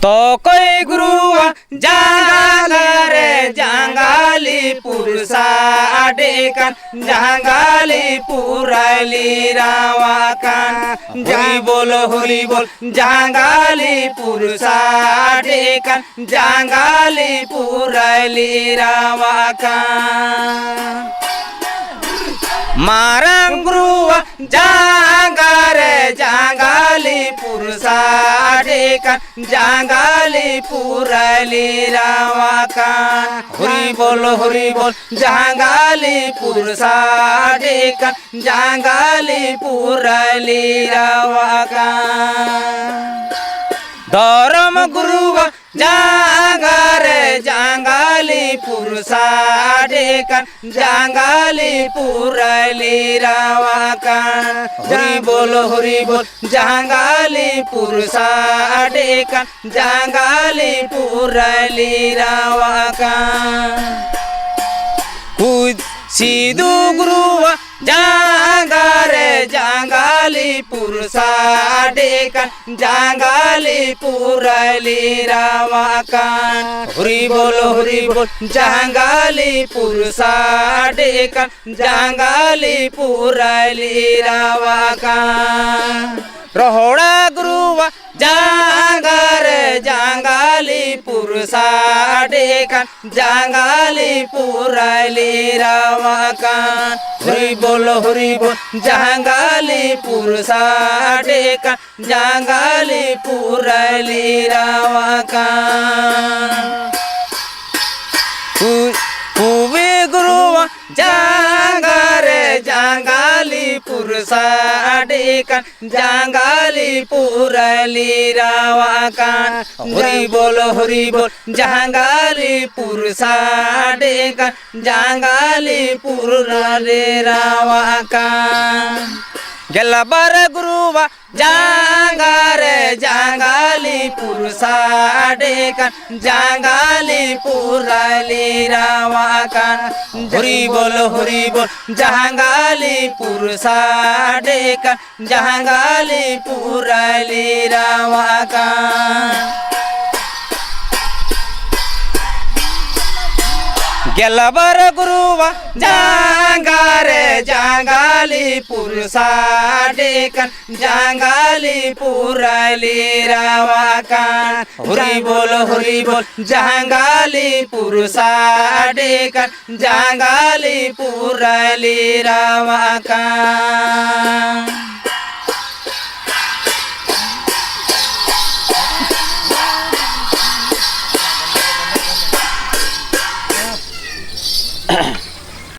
तो कोई गुरुआ जांगाल रे जांगाली पुरुषा डेकन जांगाली पुराली रावाकान हरि बोल जांगाली पुरुषा डेकन जांगाली पुराली रावाकान मारंग गुरुआ जांगारे जांगाली पुरुषा डेकन जांगाली पुराली रावाकान हरि बोल जांगाली पुरुषा डेकन जांगाली पुराली रावाकान धर्म गुरुआ जांगारे जांगाली पुरुषा डेकन जांगाली पुराली रावाकान हरि बोल जांगाली पुरुषा डेकन जांगाली पुराली रावाकान सिद्धू गुरुआ जांगारे जांगाली पुरुषा डेकन जांगाली पुराली रावाकान हरि बोल जांगाली पुरुषा डेकन जांगाली पुराली रावाकान रोहड़ा गुरुआ जांगारे जांगाली पुरुषा डेकन जांगाली पुराली रावाकान हरि बोल जांगाली पुरुषा डेकन जांगाली पुराली रावाकान हुवे गुरुआ जांगारे जांगाली पुरुषा डेकन जांगाली पुराली रावाकान हरि बोल जांगाली पुरुषा डेकन जांगाली पुराली रावाकान गलबर गुरुआ जांगारे जांगाली पुरुषा डेकन जांगाली पुराली रावाकान हरि बोल जांगाली पुरुषा डेकन जांगाली पुराली रावाकान गलबर गुरुआ जांगारे जांगाली पुरुषा डेकन जांगाली पुराली रावाकान हरि बोल जांगाली पुरुषा डेकन जांगाली पुराली रावाकान।